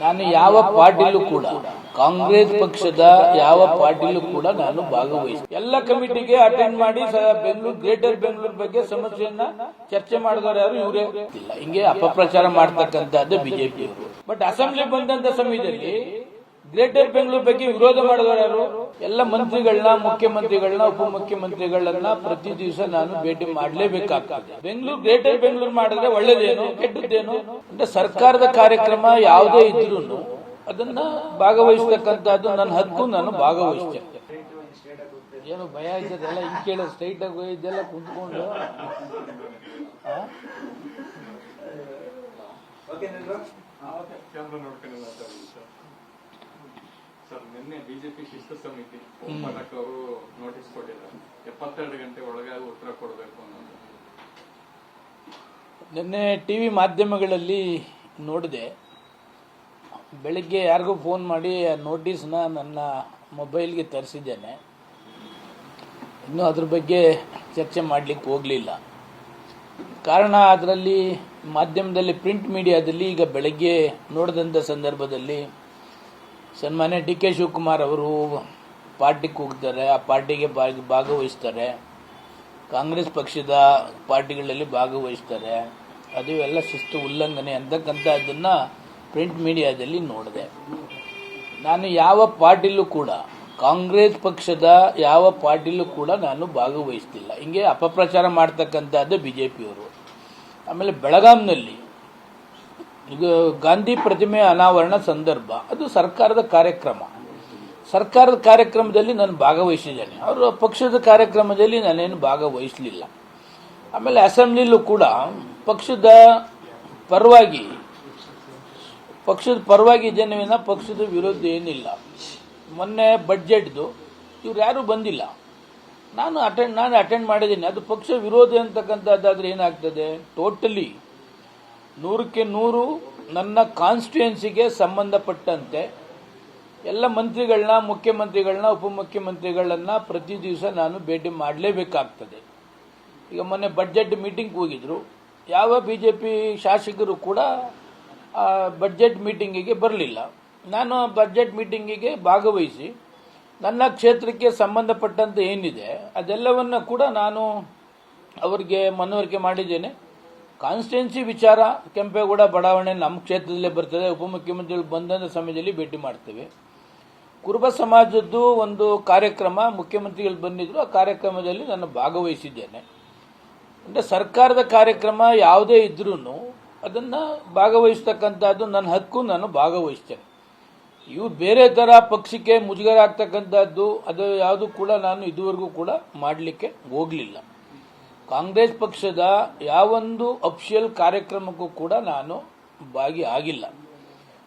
ನಾನು ಯಾವ ಪಾರ್ಟಿಲೂ ಕೂಡ ಕಾಂಗ್ರೆಸ್ ಪಕ್ಷದ ಯಾವ ಪಾರ್ಟಿಲೂ ಕೂಡ ನಾನು ಭಾಗವಹಿಸಿ ಎಲ್ಲ ಕಮಿಟಿಗೆ ಅಟೆಂಡ್ ಮಾಡಿ ಬೆಂಗಳೂರು ಗ್ರೇಟರ್ ಬೆಂಗಳೂರು ಬಗ್ಗೆ ಸಮಸ್ಯೆಯನ್ನ ಚರ್ಚೆ ಮಾಡಿದವರು ಯಾರು ಇವರೇ ಇಲ್ಲ. ಹಿಂಗೆ ಅಪಪ್ರಚಾರ ಮಾಡ್ತಕ್ಕಂಥದ್ದು ಬಿಜೆಪಿ ಅವರು. ಬಟ್ ಅಸೆಂಬ್ಲಿ ಬಂದಂತ ಸಮಯದಲ್ಲಿ ಗ್ರೇಟರ್ ಬೆಂಗಳೂರು ಬಗ್ಗೆ ವಿರೋಧ ಮಾಡಿದವರು ಯಾರು? ಎಲ್ಲ ಮಂತ್ರಿಗಳನ್ನ, ಮುಖ್ಯಮಂತ್ರಿಗಳನ್ನ, ಉಪಮುಖ್ಯಮಂತ್ರಿಗಳನ್ನ ಪ್ರತಿ ದಿವಸ ನಾನು ಭೇಟಿ ಮಾಡಲೇಬೇಕಾಗ್ತದೆ. ಬೆಂಗಳೂರು ಗ್ರೇಟರ್ ಬೆಂಗಳೂರು ಮಾಡಿದ್ರೆ ಒಳ್ಳೇದೇನು ಕೆಟ್ಟದ್ದೇನು ಅಂದ್ರೆ ಸರ್ಕಾರದ ಕಾರ್ಯಕ್ರಮ ಯಾವುದೇ ಇದ್ರೂ ಅದನ್ನ ಭಾಗವಹಿಸ್ತಕ್ಕಂಥದ್ದು ನನ್ನ ಹಕ್ಕು, ನಾನು ಭಾಗವಹಿಸ್ತೇನೆ. ಏನು ಭಯ ಇದ್ದದೆಲ್ಲ ಹಿಂಗೆ ಕೇಳೋ ಸ್ಟ್ರೈಟ್ ಆಗಿ ಇದೆಲ್ಲ ಕುಂತ್ಕೊಂಡು ಸರ್, ನಿನ್ನೆ ಬಿಜೆಪಿ ಶಿಸ್ತು ಸಮಿತಿ ಅವರು ನೋಟಿಸ್ ಕೊಟ್ಟಿದ್ದಾರೆ. 72 ಗಂಟೆ ಒಳಗೆ ಉತ್ತರ ಕೊಡಬೇಕು ಅನ್ನೋದು. ನಿನ್ನೆ ಟಿವಿ ಮಾಧ್ಯಮಗಳಲ್ಲಿ ನೋಡಿದೆ. ಬೆಳಿಗ್ಗೆ ಯಾರಿಗೂ ಫೋನ್ ಮಾಡಿ ಆ ನೋಟಿಸ್ನ ನನ್ನ ಮೊಬೈಲ್ಗೆ ತರಿಸಿದ್ದೇನೆ. ಇನ್ನೂ ಅದ್ರ ಬಗ್ಗೆ ಚರ್ಚೆ ಮಾಡಲಿಕ್ಕೆ ಹೋಗಲಿಲ್ಲ. ಕಾರಣ ಅದರಲ್ಲಿ ಮಾಧ್ಯಮದಲ್ಲಿ, ಪ್ರಿಂಟ್ ಮೀಡಿಯಾದಲ್ಲಿ ಈಗ ಬೆಳಗ್ಗೆ ನೋಡಿದಂಥ ಸಂದರ್ಭದಲ್ಲಿ ಸನ್ಮಾನ್ಯ ಡಿ ಕೆ ಶಿವಕುಮಾರ್ ಅವರು ಪಾರ್ಟಿಗೆ ಹೋಗ್ತಾರೆ, ಆ ಪಾರ್ಟಿಗೆ ಭಾಗವಹಿಸ್ತಾರೆ, ಕಾಂಗ್ರೆಸ್ ಪಕ್ಷದ ಪಾರ್ಟಿಗಳಲ್ಲಿ ಭಾಗವಹಿಸ್ತಾರೆ, ಅದು ಎಲ್ಲ ಶಿಸ್ತು ಉಲ್ಲಂಘನೆ ಅಂತಕ್ಕಂಥದ್ದನ್ನು ಪ್ರಿಂಟ್ ಮೀಡಿಯಾದಲ್ಲಿ ನೋಡಿದೆ. ನಾನು ಯಾವ ಪಾರ್ಟಿಲೂ ಕೂಡ, ಕಾಂಗ್ರೆಸ್ ಪಕ್ಷದ ಯಾವ ಪಾರ್ಟಿಲೂ ಕೂಡ ನಾನು ಭಾಗವಹಿಸ್ತಿಲ್ಲ. ಹಿಂಗೆ ಅಪಪ್ರಚಾರ ಮಾಡ್ತಕ್ಕಂಥದ್ದು ಬಿಜೆಪಿಯವರು. ಆಮೇಲೆ ಬೆಳಗಾಂನಲ್ಲಿ ಇದು ಗಾಂಧಿ ಪ್ರತಿಮೆ ಅನಾವರಣ ಸಂದರ್ಭ, ಅದು ಸರ್ಕಾರದ ಕಾರ್ಯಕ್ರಮ. ಸರ್ಕಾರದ ಕಾರ್ಯಕ್ರಮದಲ್ಲಿ ನಾನು ಭಾಗವಹಿಸಿದ್ದೇನೆ. ಅವರ ಪಕ್ಷದ ಕಾರ್ಯಕ್ರಮದಲ್ಲಿ ನಾನೇನು ಭಾಗವಹಿಸಲಿಲ್ಲ. ಆಮೇಲೆ ಅಸೆಂಬ್ಲಿಲೂ ಕೂಡ ಪಕ್ಷದ ಪರವಾಗಿ ಇದ್ದೇನೆ, ಪಕ್ಷದ ವಿರೋಧ ಏನಿಲ್ಲ. ಮೊನ್ನೆ ಬಡ್ಜೆಟ್ದು ಇವ್ರು ಯಾರೂ ಬಂದಿಲ್ಲ, ನಾನು ಅಟೆಂಡ್ ಮಾಡಿದ್ದೀನಿ. ಅದು ಪಕ್ಷ ವಿರೋಧ ಅಂತಕ್ಕಂಥದ್ದಾದ್ರೆ ಏನಾಗ್ತದೆ? ಟೋಟಲಿ 100ಕ್ಕೆ 100 ನನ್ನ ಕಾನ್ಸ್ಟಿಟ್ಯೂಯೆನ್ಸಿಗೆ ಸಂಬಂಧಪಟ್ಟಂತೆ ಎಲ್ಲ ಮಂತ್ರಿಗಳನ್ನ, ಮುಖ್ಯಮಂತ್ರಿಗಳನ್ನ, ಉಪಮುಖ್ಯಮಂತ್ರಿಗಳನ್ನ ಪ್ರತಿ ದಿವಸ ನಾನು ಭೇಟಿ ಮಾಡಲೇಬೇಕಾಗ್ತದೆ. ಈಗ ಮೊನ್ನೆ ಬಡ್ಜೆಟ್ ಮೀಟಿಂಗ್ ಹೋಗಿದ್ರು. ಯಾವ ಬಿಜೆಪಿ ಶಾಸಕರು ಕೂಡ ಬಡ್ಜೆಟ್ ಮೀಟಿಂಗಿಗೆ ಬರಲಿಲ್ಲ. ನಾನು ಬಡ್ಜೆಟ್ ಮೀಟಿಂಗಿಗೆ ಭಾಗವಹಿಸಿ ನನ್ನ ಕ್ಷೇತ್ರಕ್ಕೆ ಸಂಬಂಧಪಟ್ಟಂತೆ ಏನಿದೆ ಅದೆಲ್ಲವನ್ನು ಕೂಡ ನಾನು ಅವರಿಗೆ ಮನವರಿಕೆ ಮಾಡಿದ್ದೇನೆ. ಕಾನ್ಸ್ಟಿಟ್ಯೂನ್ಸಿ ವಿಚಾರ, ಕೆಂಪೇಗೌಡ ಬಡಾವಣೆ ನಮ್ಮ ಕ್ಷೇತ್ರದಲ್ಲೇ ಬರ್ತದೆ. ಉಪಮುಖ್ಯಮಂತ್ರಿಗಳು ಬಂದ ಸಮಯದಲ್ಲಿ ಭೇಟಿ ಮಾಡ್ತೇವೆ. ಕುರುಬ ಸಮಾಜದ್ದು ಒಂದು ಕಾರ್ಯಕ್ರಮ ಮುಖ್ಯಮಂತ್ರಿಗಳು ಬಂದಿದ್ರು, ಆ ಕಾರ್ಯಕ್ರಮದಲ್ಲಿ ನಾನು ಭಾಗವಹಿಸಿದ್ದೇನೆ. ಅಂದರೆ ಸರ್ಕಾರದ ಕಾರ್ಯಕ್ರಮ ಯಾವುದೇ ಇದ್ರೂ ಅದನ್ನು ಭಾಗವಹಿಸ್ತಕ್ಕಂಥದ್ದು ನನ್ನ ಹಕ್ಕು, ನಾನು ಭಾಗವಹಿಸ್ತೇನೆ. ಇವು ಬೇರೆ ಥರ ಪಕ್ಷಕ್ಕೆ ಮುಜುಗರ ಆಗ್ತಕ್ಕಂಥದ್ದು ಅದು ಯಾವುದು ಕೂಡ ನಾನು ಇದುವರೆಗೂ ಕೂಡ ಮಾಡಲಿಕ್ಕೆ ಹೋಗಲಿಲ್ಲ. ಕಾಂಗ್ರೆಸ್ ಪಕ್ಷದ ಯಾವೊಂದು ಅಫಿಷಿಯಲ್ ಕಾರ್ಯಕ್ರಮಕ್ಕೂ ಕೂಡ ನಾನು ಭಾಗಿಯಾಗಿಲ್ಲ.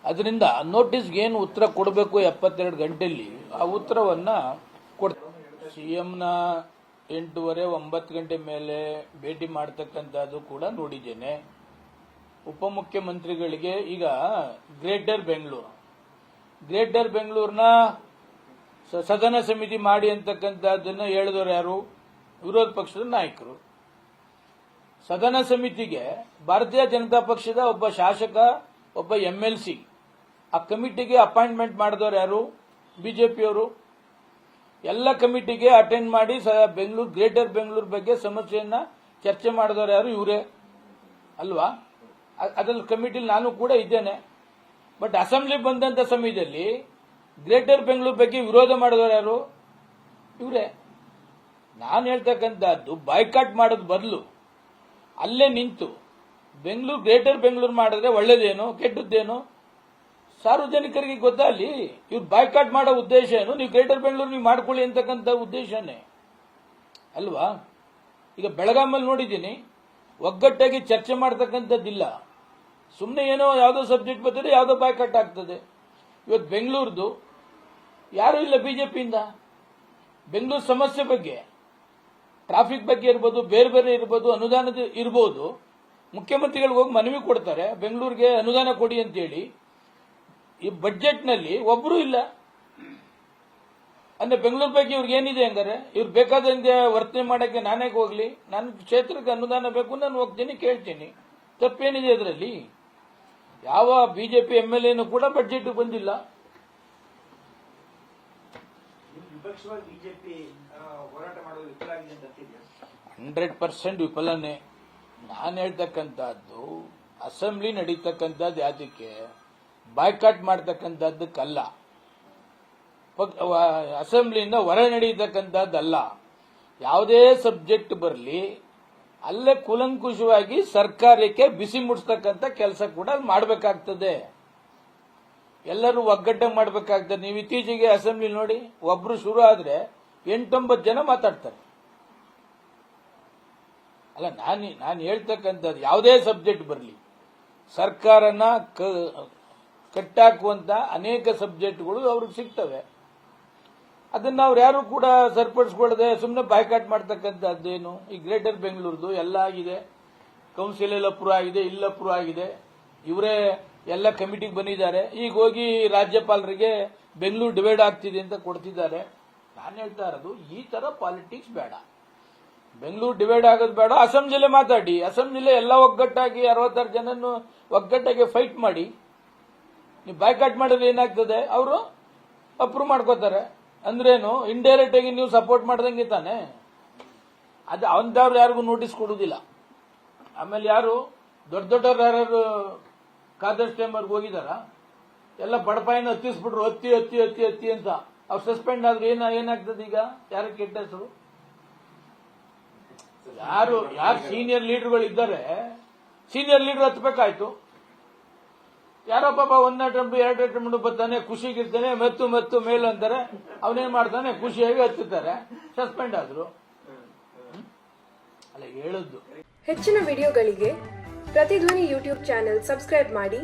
ಅದರಿಂದ ನೋಟಿಸ್ಗೆ ಏನು ಉತ್ತರ ಕೊಡಬೇಕು 72 ಗಂಟೆಯಲ್ಲಿ ಆ ಉತ್ತರವನ್ನು ಕೊಡ್ತೀನಿ. ಸಿಎಂನ 8:30, 9 ಗಂಟೆ ಮೇಲೆ ಭೇಟಿ ಮಾಡ್ತಕ್ಕಂಥದ್ದು ಕೂಡ ನೋಡಿದ್ದೇನೆ. ಉಪಮುಖ್ಯಮಂತ್ರಿಗಳಿಗೆ ಈಗ ಗ್ರೇಟರ್ ಬೆಂಗಳೂರಿನ ಸದನ ಸಮಿತಿ ಮಾಡಿ ಅಂತಕ್ಕಂಥದ್ದನ್ನು ಹೇಳಿದವರು ಯಾರು? ವಿರೋಧ ಪಕ್ಷದ ನಾಯಕರು. ಸದನ ಸಮಿತಿಗೆ ಭಾರತೀಯ ಜನತಾ ಪಕ್ಷದ ಒಬ್ಬ ಶಾಸಕ, ಒಬ್ಬ MLC, ಆ ಕಮಿಟಿಗೆ ಅಪಾಯಿಂಟ್ಮೆಂಟ್ ಮಾಡಿದವರು ಯಾರು? ಬಿಜೆಪಿಯವರು. ಎಲ್ಲ ಕಮಿಟಿಗೆ ಅಟೆಂಡ್ ಮಾಡಿ ಬೆಂಗಳೂರು ಗ್ರೇಟರ್ ಬೆಂಗಳೂರು ಬಗ್ಗೆ ಸಮಸ್ಯೆಯನ್ನ ಚರ್ಚೆ ಮಾಡಿದವರು ಯಾರು? ಇವರೇ ಅಲ್ವಾ? ಅದರಲ್ಲಿ ಕಮಿಟಿಲಿ ನಾನು ಕೂಡ ಇದ್ದೇನೆ. ಬಟ್ ಅಸೆಂಬ್ಲಿ ಬಂದಂತ ಸಮಯದಲ್ಲಿ ಗ್ರೇಟರ್ ಬೆಂಗಳೂರು ಬಗ್ಗೆ ವಿರೋಧ ಮಾಡಿದವರು ಯಾರು? ಇವರೇ. ನಾನು ಹೇಳ್ತಕ್ಕಂಥದ್ದು ಬಾಯ್ಕಾಟ್ ಮಾಡೋದು ಬದಲು ಅಲ್ಲೇ ನಿಂತು ಬೆಂಗಳೂರು ಗ್ರೇಟರ್ ಬೆಂಗಳೂರು ಮಾಡಿದ್ರೆ ಒಳ್ಳೇದೇನು ಕೆಟ್ಟದ್ದೇನು ಸಾರ್ವಜನಿಕರಿಗೆ ಗೊತ್ತಾಗಲಿ. ಇವ್ರು ಬಾಯ್ಕಾಟ್ ಮಾಡೋ ಉದ್ದೇಶ ಏನು? ನೀವು ಗ್ರೇಟರ್ ಬೆಂಗಳೂರು ನೀವು ಮಾಡ್ಕೊಳ್ಳಿ ಅಂತಕ್ಕಂಥ ಉದ್ದೇಶನೇ ಅಲ್ವಾ? ಈಗ ಬೆಳಗಾಮಲ್ಲಿ ನೋಡಿದ್ದೀನಿ, ಒಗ್ಗಟ್ಟಾಗಿ ಚರ್ಚೆ ಮಾಡ್ತಕ್ಕಂಥದ್ದಿಲ್ಲ. ಸುಮ್ಮನೆ ಏನೋ ಯಾವುದೋ ಸಬ್ಜೆಕ್ಟ್ ಬರ್ತದೆ, ಯಾವುದೋ ಬಾಯ್ಕಾಟ್ ಆಗ್ತದೆ. ಇವತ್ತು ಬೆಂಗಳೂರದು ಯಾರೂ ಇಲ್ಲ ಬಿಜೆಪಿಯಿಂದ. ಬೆಂಗಳೂರು ಸಮಸ್ಯೆ ಬಗ್ಗೆ, ಟ್ರಾಫಿಕ್ ಬಗ್ಗೆ ಇರ್ಬೋದು, ಬೇರೆ ಬೇರೆ ಇರ್ಬೋದು, ಅನುದಾನದ ಇರ್ಬೋದು, ಮುಖ್ಯಮಂತ್ರಿಗಳಿಗೆ ಹೋಗಿ ಮನವಿ ಕೊಡ್ತಾರೆ ಬೆಂಗಳೂರಿಗೆ ಅನುದಾನ ಕೊಡಿ ಅಂತೇಳಿ. ಈ ಬಜೆಟ್ನಲ್ಲಿ ಒಬ್ಬರೂ ಇಲ್ಲ. ಅಂದ್ರೆ ಬೆಂಗಳೂರು ಬಗ್ಗೆ ಇವ್ರಿಗೆ ಏನಿದೆ ಹಂಗಾರೆ? ಇವ್ರು ಬೇಕಾದಂಗೆ ವರ್ತನೆ ಮಾಡಕ್ಕೆ ನಾನೇ ಹೋಗ್ಲಿ? ನನ್ನ ಕ್ಷೇತ್ರಕ್ಕೆ ಅನುದಾನ ಬೇಕು, ನಾನು ಹೋಗ್ತೀನಿ, ಕೇಳ್ತೀನಿ. ತಪ್ಪೇನಿದೆ ಅದರಲ್ಲಿ? ಯಾವ ಬಿಜೆಪಿ MLA ಕೂಡ ಬಡ್ಜೆಟ್ ಬಂದಿಲ್ಲ. ವಿಪಕ್ಷವಾಗಿ ಬಿಜೆಪಿ ಹೋರಾಟ ಮಾಡೋದು ವಿಫಲ ಆಗಿದೆ ಅಂತ ಅಂತಿದ್ಯಾ? 100% ವಿಫಲನೆ. ನಾನು ಹೇಳ್ತಕ್ಕಂಥದ್ದು ಅಸೆಂಬ್ಲಿ ನಡೀತಕ್ಕಂಥದ್ದು ಯಾತಕ್ಕೆ ಬಾಯ್ಕಾಟ್ ಮಾಡ್ತಕ್ಕಂಥದ್ದಕ್ಕಲ್ಲ, ಅಸೆಂಬ್ಲಿಯಿಂದ ಹೊರ ನಡೀತಕ್ಕಂಥದ್ದಲ್ಲ. ಯಾವುದೇ ಸಬ್ಜೆಕ್ಟ್ ಬರಲಿ ಅಲ್ಲೇ ಕೂಲಂಕುಷವಾಗಿ ಸರ್ಕಾರಕ್ಕೆ ಬಿಸಿ ಮುಟ್ಟಿಸ್ತಕ್ಕಂಥ ಕೆಲಸ ಕೂಡ ಮಾಡಬೇಕಾಗ್ತದೆ. ಎಲ್ಲರೂ ಒಗ್ಗಟ್ಟಾಗಿ ಮಾಡಬೇಕಾಗ್ತದೆ. ನೀವು ಇತ್ತೀಚೆಗೆ ಅಸೆಂಬ್ಲಿ ನೋಡಿ, ಒಬ್ರು ಶುರು ಆದ್ರೆ 8-9 ಜನ ಮಾತಾಡ್ತಾರೆ. ಅಲ್ಲ, ನಾನು ಹೇಳ್ತಕ್ಕಂಥದ್ದು ಯಾವುದೇ ಸಬ್ಜೆಕ್ಟ್ ಬರಲಿ ಸರ್ಕಾರನ ಕಟ್ಟಾಕುವಂತ ಅನೇಕ ಸಬ್ಜೆಕ್ಟ್ಗಳು ಅವ್ರಿಗೆ ಸಿಗ್ತವೆ. ಅದನ್ನ ಅವ್ರು ಯಾರು ಕೂಡ ಸರಿಪಡಿಸ್ಕೊಳ್ಳದೆ ಸುಮ್ಮನೆ ಬಾಯ್ಕಾಟ್ ಮಾಡ್ತಕ್ಕಂಥದ್ದೇನು? ಈ ಗ್ರೇಟರ್ ಬೆಂಗಳೂರುದು ಎಲ್ಲ ಆಗಿದೆ, ಕೌನ್ಸಿಲ್ ಅಪ್ರೂವ್ ಆಗಿದೆ, ಇಲ್ಲ ಅಪ್ರೂವ್ ಆಗಿದೆ, ಇವರೇ ಎಲ್ಲ ಕಮಿಟಿಗೆ ಬಂದಿದ್ದಾರೆ. ಈಗ ಹೋಗಿ ರಾಜ್ಯಪಾಲರಿಗೆ ಬೆಂಗಳೂರು ಡಿವೈಡ್ ಆಗ್ತಿದೆ ಅಂತ ಕೊಡ್ತಿದ್ದಾರೆ. ನಾನು ಹೇಳ್ತಾ ಇರೋದು ಈ ತರ ಪಾಲಿಟಿಕ್ಸ್ ಬೇಡ. ಬೆಂಗಳೂರು ಡಿವೈಡ್ ಆಗೋದು ಬೇಡ. ಅಸೆಂಬ್ಲಿಲೇ ಮಾತಾಡಿ, ಅಸೆಂಬ್ಲಿಲೇ ಎಲ್ಲ ಒಗ್ಗಟ್ಟಾಗಿ 66 ಜನನ್ನು ಒಗ್ಗಟ್ಟಾಗಿ ಫೈಟ್ ಮಾಡಿ. ನೀವು ಬಾಯ್ಕಾಟ್ ಮಾಡಿದ್ರೆ ಏನಾಗ್ತದೆ? ಅವರು ಅಪ್ರೂವ್ ಮಾಡ್ಕೋತಾರೆ. ಅಂದ್ರೇನು? ಇಂಡೈರೆಕ್ಟ್ ಆಗಿ ನೀವು ಸಪೋರ್ಟ್ ಮಾಡ್ದಂಗೆ ತಾನೆ. ಅದು ಅವಂದವ್ರು ಯಾರಿಗೂ ನೋಟಿಸ್ ಕೊಡುವುದಿಲ್ಲ. ಆಮೇಲೆ ಯಾರು ದೊಡ್ಡವ್ರು ಯಾರು ಕಾದರ್ ಟೈಮರ್ಗೆ ಹೋಗಿದಾರ? ಎಲ್ಲ ಬಡಪಾಯಿನ ಹತ್ತಿಸ್ಬಿಟ್ರು, ಹತ್ತಿ ಹತ್ತಿ ಹತ್ತಿ ಹತ್ತಿ ಅಂತ. ಅವ್ರು ಸಸ್ಪೆಂಡ್ ಆದ್ರೆ ಏನಾಗ್ತದೆ? ಈಗ ಯಾರ ಕೆಟ್ಟ ಹೆಸರು? ಯಾರು ಸೀನಿಯರ್ ಲೀಡರ್ಗಳು ಇದ್ದಾರೆ, ಸೀನಿಯರ್ ಲೀಡರ್ ಹತ್ಬೇಕಾಯ್ತು. ಯಾರೋ ಪಾಪ 1 ಅಟೆಂಪ್ಟ್ 2 ಅಟೆಂಪ್ಟ್ ಬರ್ತಾನೆ, ಖುಷಿಗಿರ್ತಾನೆ, ಮೆತ್ತು ಮೇಲು ಅಂತಾರೆ. ಅವನೇನ್ ಮಾಡ್ತಾನೆ? ಖುಷಿಯಾಗಿ ಹತ್ತುತ್ತಾರೆ, ಸಸ್ಪೆಂಡ್ ಆದ್ರು. ಅಲ್ಲ ಹೇಳದ್ದು. ಹೆಚ್ಚಿನ ವಿಡಿಯೋಗಳಿಗೆ ಪ್ರತಿಧ್ವನಿ ಯೂಟ್ಯೂಬ್ ಚಾನೆಲ್ ಸಬ್ಸ್ಕ್ರೈಬ್ ಮಾಡಿ,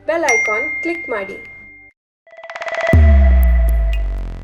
ಬೆಲ್ ಐಕಾನ್ ಕ್ಲಿಕ್ ಮಾಡಿ.